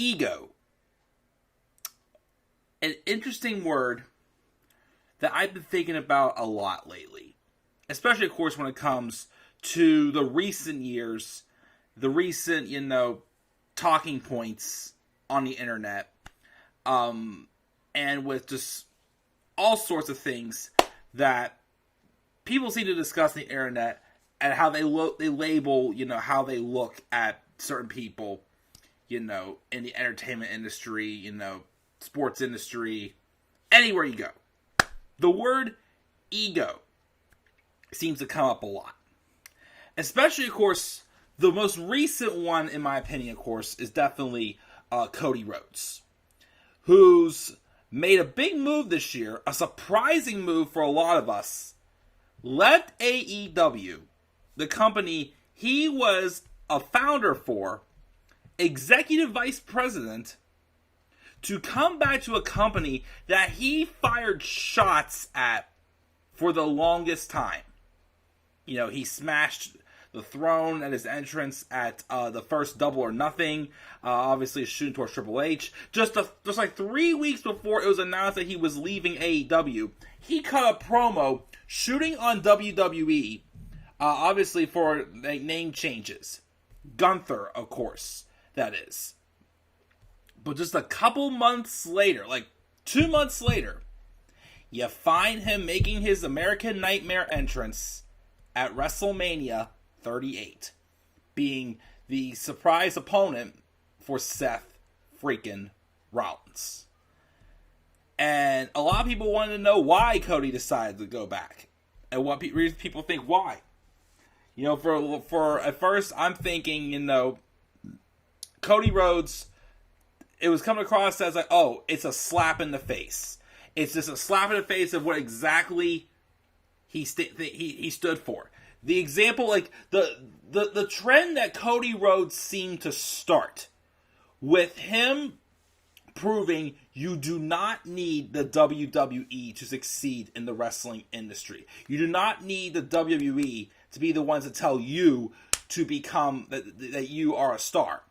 ego. An interesting word that I've been thinking about a lot lately. Especially, of course, when it comes to the recent years, the recent, talking points on the internet, and with just all sorts of things that people seem to discuss on the internet and how they label, how they look at certain people, in the entertainment industry, sports industry, anywhere you go. The word ego seems to come up a lot. Especially, of course, the most recent one, in my opinion, of course, is definitely Cody Rhodes, who's made a big move this year, a surprising move for a lot of us, left AEW, the company he was a founder for, executive vice president, to come back to a company that he fired shots at for the longest time. He smashed the throne at his entrance at the first Double or Nothing, obviously shooting towards Triple H. Just like 3 weeks before it was announced that he was leaving AEW, he cut a promo shooting on WWE, obviously for name changes. Gunther, of course, that is. But just a couple months later, like 2 months later, you find him making his American Nightmare entrance at WrestleMania 38, being the surprise opponent for Seth freaking Rollins. And a lot of people wanted to know why Cody decided to go back, and what people think why. For at first I'm thinking, Cody Rhodes, it was coming across as like, oh, it's a slap in the face. It's just a slap in the face of what exactly he stood for. The example, like the trend that Cody Rhodes seemed to start with him proving you do not need the WWE to succeed in the wrestling industry. You do not need the WWE to be the ones that tell you to become that you are a star.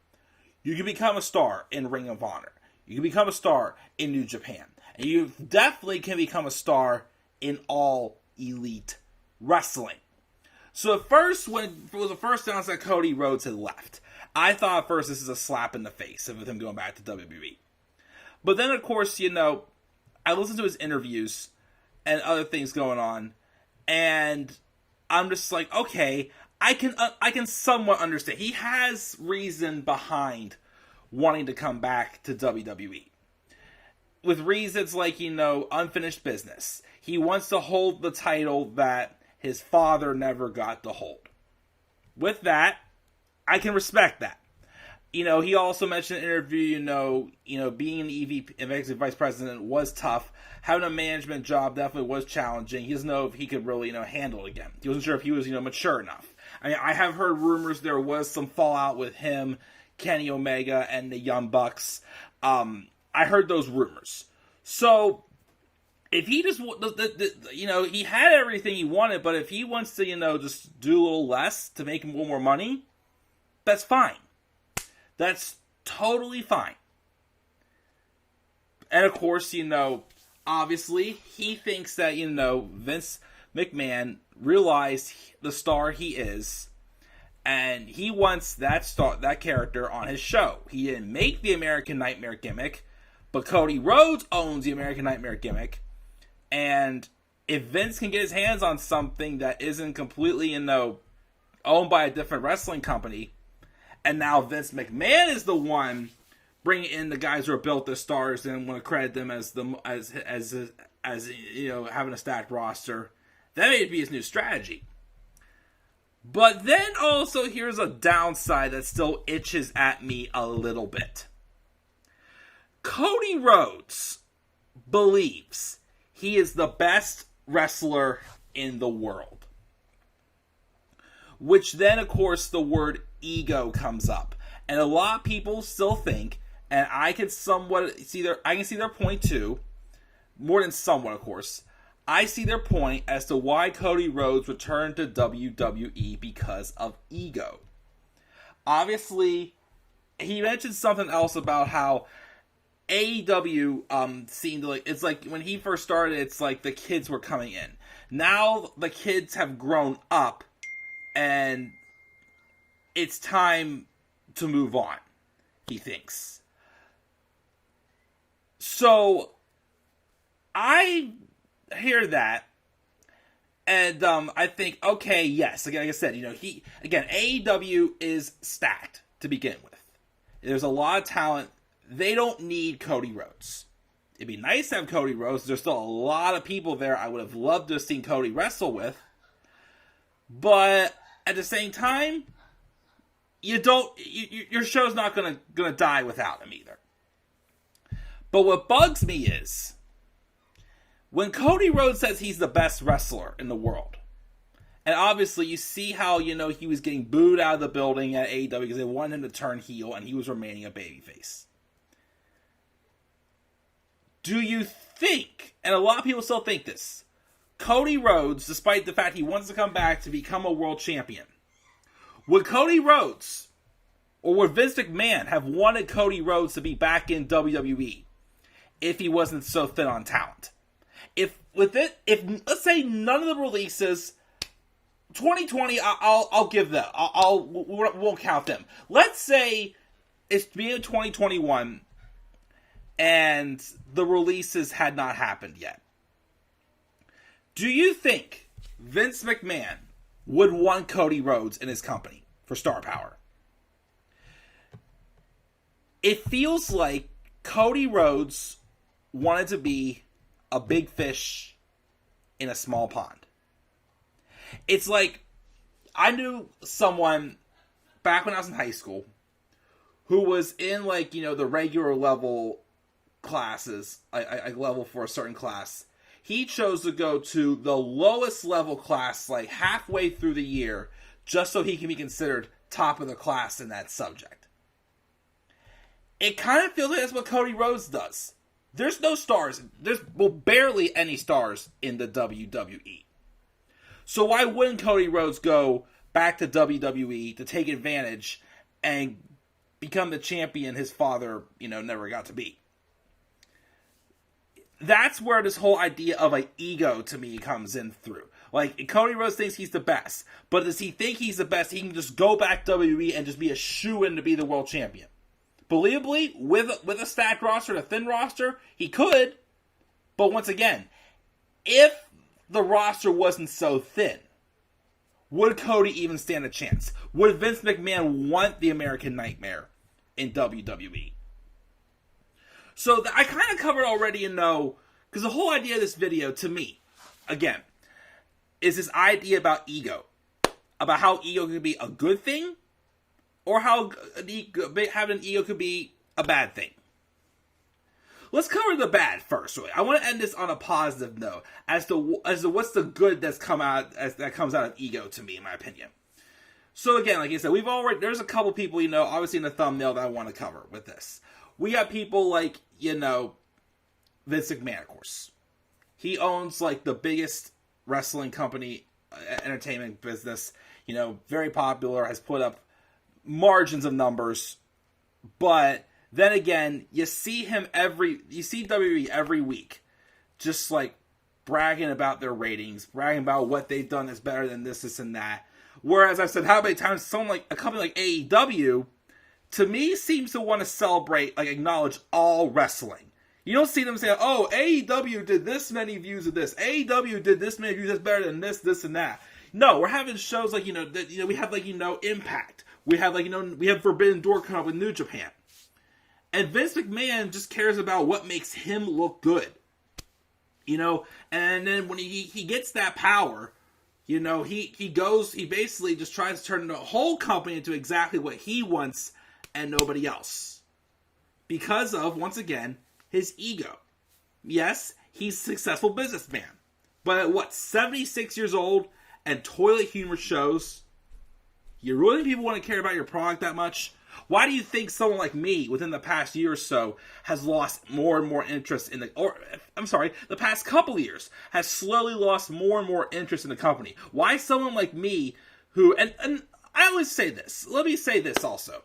You can become a star in Ring of Honor. You can become a star in New Japan. And you definitely can become a star in All Elite Wrestling. So at first, when it was the first announced that Cody Rhodes had left, I thought at first this is a slap in the face of him going back to WWE. But then, of course, I listened to his interviews and other things going on, and I'm just like, okay, I can somewhat understand. He has reason behind wanting to come back to WWE. With reasons like, unfinished business. He wants to hold the title that his father never got to hold. With that, I can respect that. He also mentioned in an interview, being an executive vice president was tough. Having a management job definitely was challenging. He doesn't know if he could really, handle it again. He wasn't sure if he was, mature enough. I mean, I have heard rumors there was some fallout with him, Kenny Omega, and the Young Bucks. I heard those rumors. So, if he just, he had everything he wanted, but if he wants to, just do a little less to make him a little more money, that's fine. That's totally fine. And of course, obviously, he thinks that, Vince McMahon realized the star he is, and he wants that character on his show. He didn't make the American Nightmare gimmick, but Cody Rhodes owns the American Nightmare gimmick, and if Vince can get his hands on something that isn't completely, owned by a different wrestling company, and now Vince McMahon is the one bringing in the guys who are built as stars and want to credit them as having a stacked roster, that may be his new strategy. But then also here's a downside that still itches at me a little bit. Cody Rhodes believes he is the best wrestler in the world. Which then, of course, the word ego comes up. And a lot of people still think, and I can see their point too, more than somewhat, of course. I see their point as to why Cody Rhodes returned to WWE because of ego. Obviously, he mentioned something else about how AEW seemed like, it's like when he first started, it's like the kids were coming in. Now the kids have grown up and it's time to move on, he thinks. So I hear that, and I think, okay, yes, again, like I said, AEW is stacked to begin with. There's a lot of talent. They don't need Cody Rhodes. It'd be nice to have Cody Rhodes. There's still a lot of people there I would have loved to have seen Cody wrestle with. But at the same time, your show's not gonna die without him either. But what bugs me is when Cody Rhodes says he's the best wrestler in the world, and obviously you see how, he was getting booed out of the building at AEW because they wanted him to turn heel and he was remaining a babyface. Do you think, and a lot of people still think this, Cody Rhodes, despite the fact he wants to come back to become a world champion, would Cody Rhodes, or would Vince McMahon have wanted Cody Rhodes to be back in WWE if he wasn't so thin on talent? If let's say none of the releases, 2020, I'll give them. We won't count them. Let's say it's being 2021 and the releases had not happened yet. Do you think Vince McMahon would want Cody Rhodes in his company for star power? It feels like Cody Rhodes wanted to be a big fish in a small pond. It's like, I knew someone back when I was in high school who was in the regular level classes, I level for a certain class. He chose to go to the lowest level class halfway through the year just so he can be considered top of the class in that subject. It kind of feels like that's what Cody Rhodes does. There's no stars. There's barely any stars in the WWE. So why wouldn't Cody Rhodes go back to WWE to take advantage and become the champion his father, never got to be? That's where this whole idea of ego to me comes in through. Cody Rhodes thinks he's the best, but does he think he's the best? He can just go back to WWE and just be a shoo-in to be the world champion. Believably, with a stacked roster, a thin roster, he could. But once again, if the roster wasn't so thin, would Cody even stand a chance? Would Vince McMahon want the American Nightmare in WWE? So I kind of covered already, because the whole idea of this video, to me, again, is this idea about ego. About how ego can be a good thing, or how having an ego could be a bad thing. Let's cover the bad first. Really. I want to end this on a positive note as to what's the good that comes out of ego to me, in my opinion. So again, like I said, there's a couple people, obviously in the thumbnail that I want to cover with this. We got people like, Vince McMahon, of course. He owns the biggest wrestling company, entertainment business. Very popular, has put up margins of numbers, but then again, you see WWE every week, just bragging about their ratings, bragging about what they've done that's better than this, and that. Whereas I've said how many times a company like AEW, to me, seems to want to celebrate, acknowledge all wrestling. You don't see them saying, oh, AEW did this many views of this, AEW did this many views that's better than this, and that. No, we're having shows we have Impact. We have we have Forbidden Door coming up with New Japan. And Vince McMahon just cares about what makes him look good. And then when he gets that power, he basically just tries to turn the whole company into exactly what he wants and nobody else. Because of, once again, his ego. Yes, he's a successful businessman. But at 76 years old and toilet humor shows, you really think people want to care about your product that much? Why do you think someone like me, within the past year or so, has lost more and more interest in the past couple of years, has slowly lost more and more interest in the company? Why someone like me, who, and I always say this, let me say this also.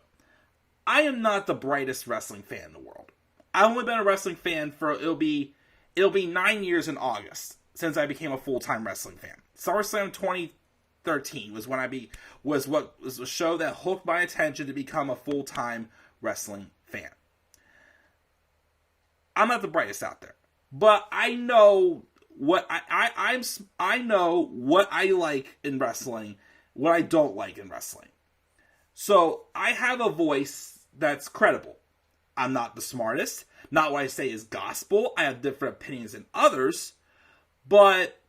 I am not the brightest wrestling fan in the world. I've only been a wrestling fan for, it'll be 9 years in August since I became a full-time wrestling fan. SummerSlam 2013 was when was a show that hooked my attention to become a full-time wrestling fan. I'm not the brightest out there, but I know what I know what I like in wrestling, what I don't like in wrestling. So I have a voice that's credible. I'm not the smartest. Not what I say is gospel. I have different opinions than others. But,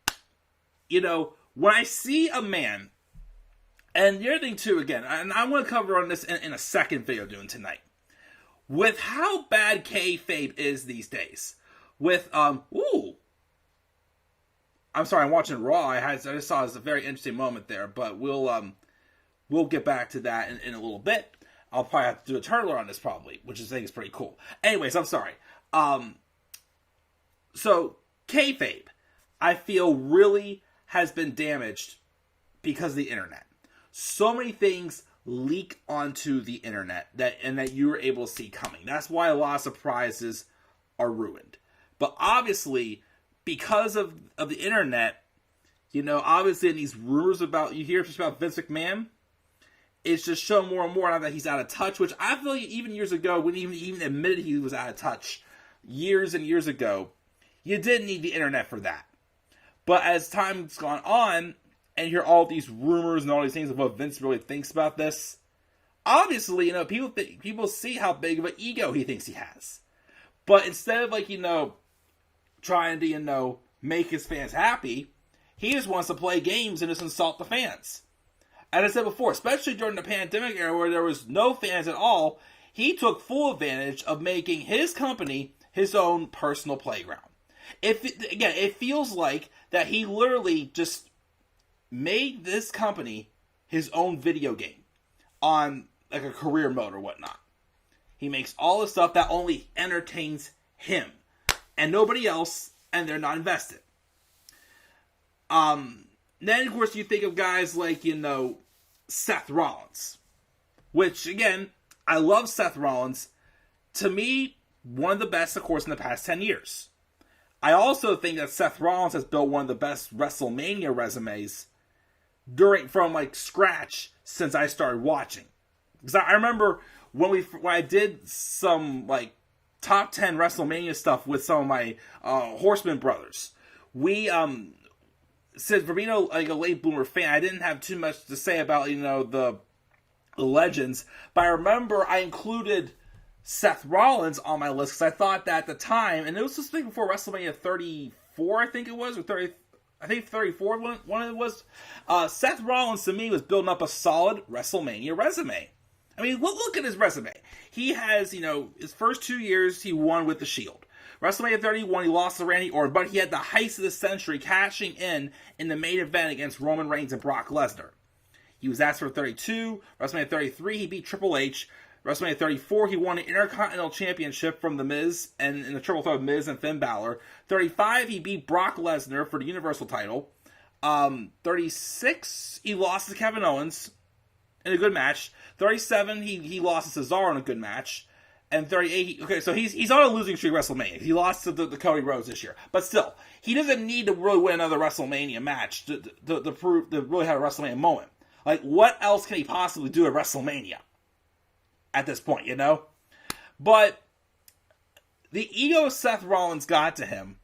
when I see a man, and the other thing too, again, and I'm going to cover on this in a second video doing tonight, with how bad kayfabe is these days, with, I'm sorry, I'm watching Raw. I just saw this a very interesting moment there, but we'll get back to that in a little bit. I'll probably have to do a turtler on this probably, which I think is pretty cool. Anyways, I'm sorry. So kayfabe, I feel really has been damaged because of the internet. So many things leak onto the internet that you were able to see coming. That's why a lot of surprises are ruined. But obviously, because of the internet, obviously in these rumors you hear just about Vince McMahon, it's just shown more and more now that he's out of touch, which I feel like even years ago, when he even admitted he was out of touch, years and years ago, you didn't need the internet for that. But as time's gone on, and you hear all these rumors and all these things of what Vince really thinks about this, obviously, people see how big of an ego he thinks he has. But instead of, trying to, make his fans happy, he just wants to play games and just insult the fans. As I said before, especially during the pandemic era where there was no fans at all, he took full advantage of making his company his own personal playground. It feels like that he literally just made this company his own video game on like a career mode or whatnot. He makes all the stuff that only entertains him and nobody else, and they're not invested. Then, of course, you think of guys like, Seth Rollins. Which, again, I love Seth Rollins. To me, one of the best, of course, in the past 10 years. I also think that Seth Rollins has built one of the best WrestleMania resumes from scratch since I started watching. Because I remember when I did some, top 10 WrestleMania stuff with some of my Horseman brothers, we, since for being a late bloomer fan, I didn't have too much to say about, the legends. But I remember I included Seth Rollins on my list because I thought that at the time, and it was just before WrestleMania 34, I think it was, or 30, I think 34, one of it was. Seth Rollins, to me, was building up a solid WrestleMania resume. I mean, look at his resume. He has, his first 2 years, he won with the Shield. WrestleMania 31, he lost to Randy Orton, but he had the heist of the century, cashing in the main event against Roman Reigns and Brock Lesnar. He was asked for 32. WrestleMania 33, he beat Triple H. WrestleMania 34, he won the Intercontinental Championship from The Miz, and in the triple threat of Miz and Finn Balor. 35, he beat Brock Lesnar for the Universal title. 36, he lost to Kevin Owens in a good match. 37, he lost to Cesaro in a good match. And 38, so he's on a losing streak at WrestleMania. He lost to the Cody Rhodes this year. But still, he doesn't need to really win another WrestleMania match to really have a WrestleMania moment. What else can he possibly do at WrestleMania at this point, But the ego of Seth Rollins got to him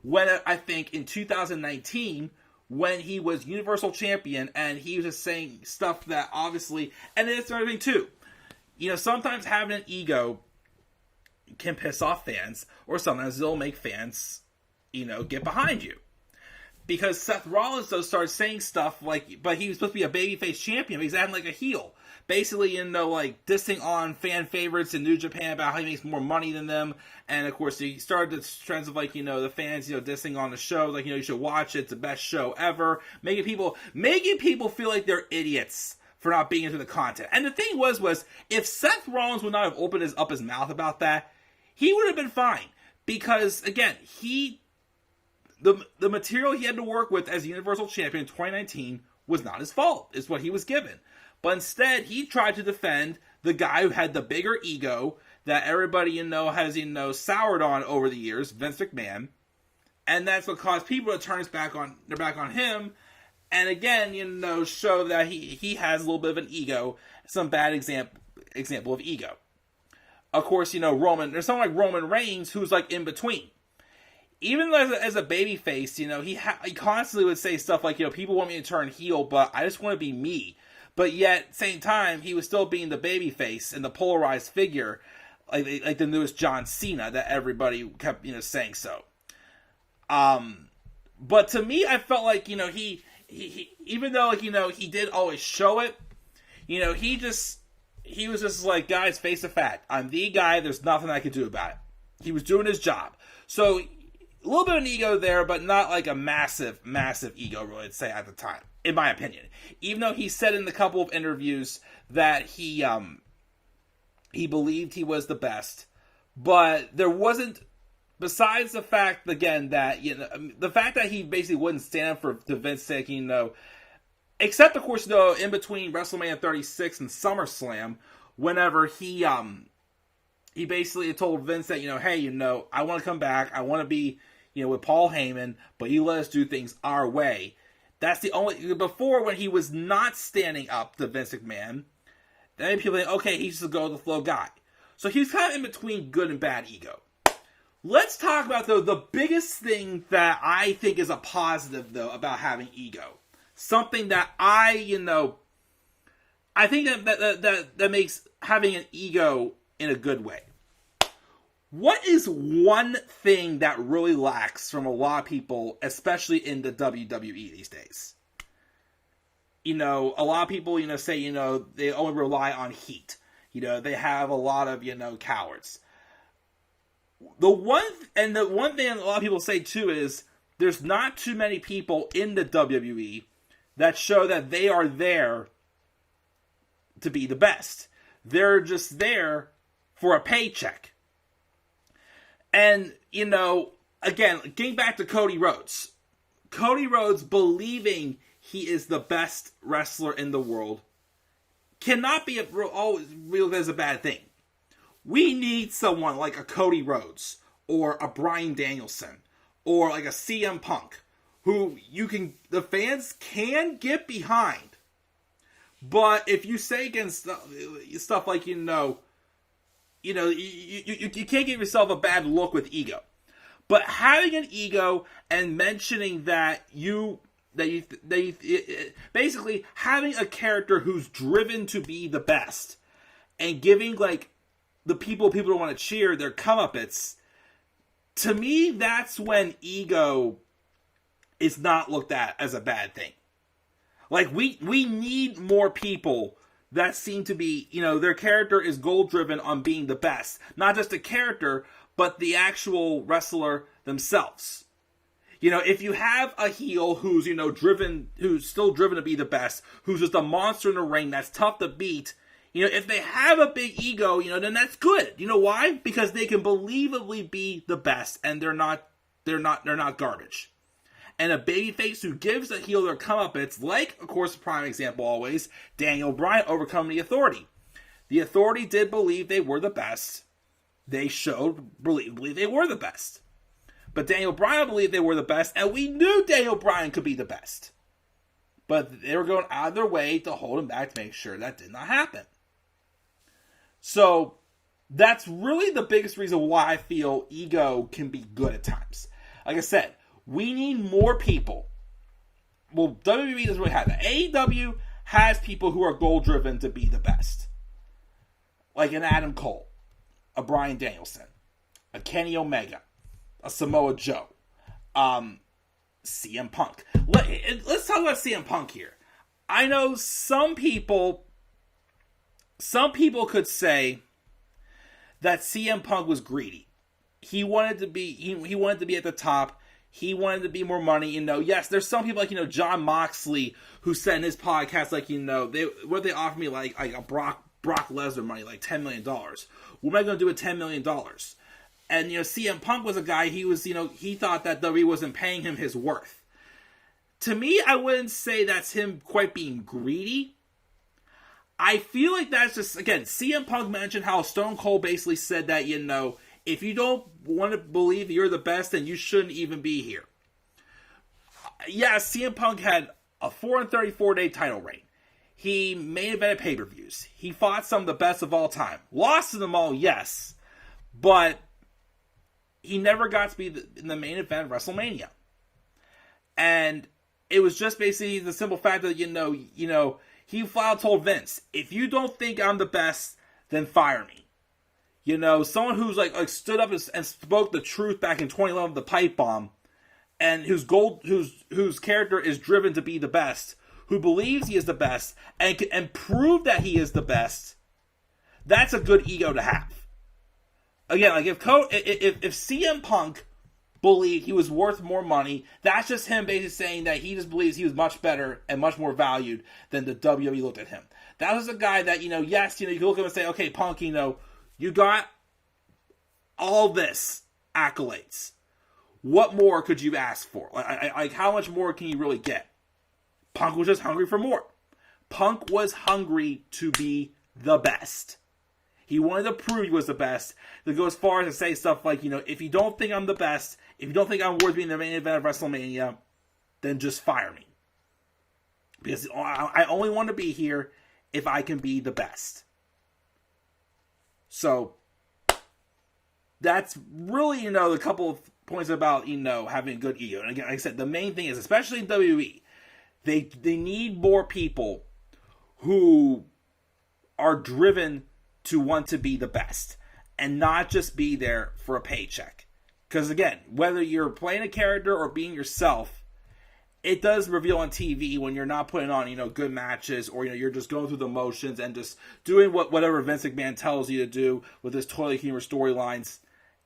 when, I think, in 2019, when he was Universal Champion, and he was just saying stuff that obviously, and it's another thing too, sometimes having an ego can piss off fans, or sometimes it'll make fans, get behind you. Because Seth Rollins, though, started saying stuff but he was supposed to be a babyface champion, but he's acting like a heel. Basically, dissing on fan favorites in New Japan about how he makes more money than them. And, of course, he started the trends of, the fans, dissing on the show. You should watch it. It's the best show ever. Making people feel like they're idiots for not being into the content. And the thing was if Seth Rollins would not have opened up his mouth about that, he would have been fine. Because, again, the material he had to work with as Universal Champion in 2019 was not his fault. It's what he was given. But instead, he tried to defend the guy who had the bigger ego that everybody, has, soured on over the years, Vince McMahon. And that's what caused people to turn their back on him. And again, show that he has a little bit of an ego, some bad example of ego. Of course, there's someone like Roman Reigns who's like in between. Even as a babyface, he constantly would say stuff like, people want me to turn heel, but I just want to be me. But yet, at the same time, he was still being the babyface and the polarized figure, like the newest John Cena that everybody kept, saying so. But to me, I felt like, he even though, he did always show it, he was just like, guys, face the fact. I'm the guy. There's nothing I can do about it. He was doing his job. So, a little bit of an ego there, but not like a massive, massive ego, really, I'd say, at the time, in my opinion. Even though he said in a couple of interviews that he believed he was the best, but there wasn't, besides the fact, again, that, the fact that he basically wouldn't stand up for Vince saying, except, of course, in between WrestleMania 36 and SummerSlam, whenever he basically told Vince that, hey, I want to come back, I want to be, with Paul Heyman, but you let us do things our way. That's the only, before when he was not standing up to Vince McMahon, then people think, okay, he's just a go-with-the-flow guy. So he's kind of in between good and bad ego. Let's talk about, though, the biggest thing that I think is a positive, though, about having ego. Something that I think that makes having an ego in a good way. What is one thing that really lacks from a lot of people, especially in the WWE these days? A lot of people, say, they only rely on heat. They have a lot of, cowards. The one thing a lot of people say, too, is there's not too many people in the WWE that show that they are there to be the best. They're just there for a paycheck. And, again, getting back to Cody Rhodes. Cody Rhodes believing he is the best wrestler in the world cannot be always real as a bad thing. We need someone like a Cody Rhodes or a Bryan Danielson or like a CM Punk who the fans can get behind. But if you say against stuff like, you can't give yourself a bad look with ego. But having an ego and mentioning that basically having a character who's driven to be the best and giving like the people don't want to cheer their comeuppance, to me, that's when ego is not looked at as a bad thing. Like, we need more people that seem to be, their character is goal-driven on being the best. Not just the character, but the actual wrestler themselves. If you have a heel who's, who's still driven to be the best, who's just a monster in the ring that's tough to beat, if they have a big ego, then that's good. You know why? Because they can believably be the best, and they're not garbage. And a babyface who gives a heel their comeuppance, like, of course, the prime example always, Daniel Bryan overcoming the Authority. The Authority did believe they were the best. They believe they were the best. But Daniel Bryan believed they were the best, and we knew Daniel Bryan could be the best. But they were going out of their way to hold him back to make sure that did not happen. So, that's really the biggest reason why I feel ego can be good at times. Like I said, we need more people. Well, WWE doesn't really have that. AEW has people who are goal-driven to be the best. Like an Adam Cole, a Bryan Danielson, a Kenny Omega, a Samoa Joe, CM Punk. Let's talk about CM Punk here. I know some people could say that CM Punk was greedy. He wanted to be at the top. He wanted to be more money, Yes, there's some people like, Jon Moxley, who said in his podcast, like, they offered me like a Brock Lesnar money, like $10 million. What am I going to do with $10 million? And, CM Punk was a guy, he was, he thought that WWE wasn't paying him his worth. To me, I wouldn't say that's him quite being greedy. I feel like that's just, again, CM Punk mentioned how Stone Cold basically said that, if you don't want to believe you're the best, then you shouldn't even be here. Yeah, CM Punk had a 434-day title reign. He main evented pay-per-views. He fought some of the best of all time. Lost to them all, yes. But he never got to be in the main event of WrestleMania. And it was just basically the simple fact that, he flat out told Vince, if you don't think I'm the best, then fire me. Someone who's like stood up and spoke the truth back in 2011, the pipe bomb, and whose character is driven to be the best, who believes he is the best, and prove that he is the best, that's a good ego to have. Again, like if CM Punk believed he was worth more money, that's just him basically saying that he just believes he was much better and much more valued than the WWE looked at him. That was a guy that, yes, you can look at him and say, okay, Punk, you got all this accolades. What more could you ask for? Like how much more can you really get? Punk was just hungry for more. Punk was hungry to be the best. He wanted to prove he was the best. To go as far as to say stuff like, if you don't think I'm the best, if you don't think I'm worth being the main event of WrestleMania, then just fire me. Because I only want to be here if I can be the best. So, that's really, a couple of points about, having a good ego. And again, like I said, the main thing is, especially in WWE, they need more people who are driven to want to be the best and not just be there for a paycheck. Because again, whether you're playing a character or being yourself, it does reveal on TV when you're not putting on, good matches, or, you're just going through the motions and just doing whatever Vince McMahon tells you to do with his toilet humor storylines.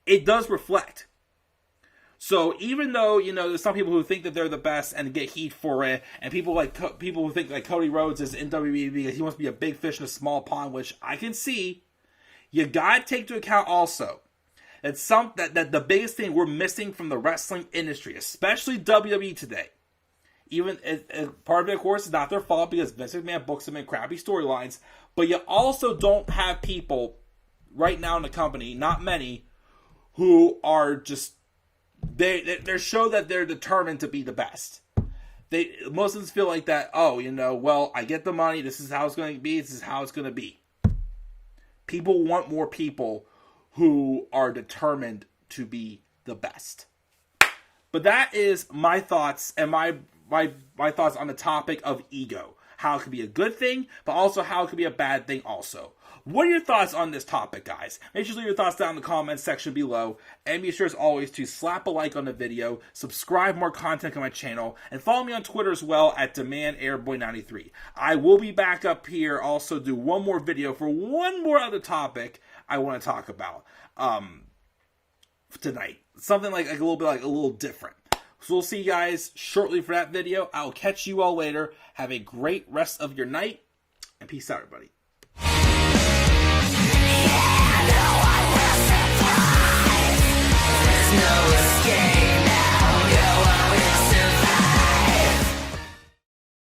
It does reflect. So even though, there's some people who think that they're the best and get heat for it, and people who think like Cody Rhodes is in WWE because he wants to be a big fish in a small pond, which I can see, you gotta take into account also that the biggest thing we're missing from the wrestling industry, especially WWE today, even part of it, of course, is not their fault because Vince McMahon books them in crappy storylines, but you also don't have people right now in the company, not many, who are just they show that they're determined to be the best. Most of them feel like that, well, I get the money, this is how it's going to be, this is how it's going to be. People want more people who are determined to be the best. But that is my thoughts and my thoughts on the topic of ego. How it could be a good thing, but also how it could be a bad thing also. What are your thoughts on this topic, guys? Make sure to leave your thoughts down in the comments section below. And be sure, as always, to slap a like on the video, subscribe more content on my channel, and follow me on Twitter as well at DemandAirboy93. I will be back up here, also do one more video for one more other topic I want to talk about tonight. Something like a little different. So we'll see you guys shortly for that video. I'll catch you all later. Have a great rest of your night, and peace out, everybody.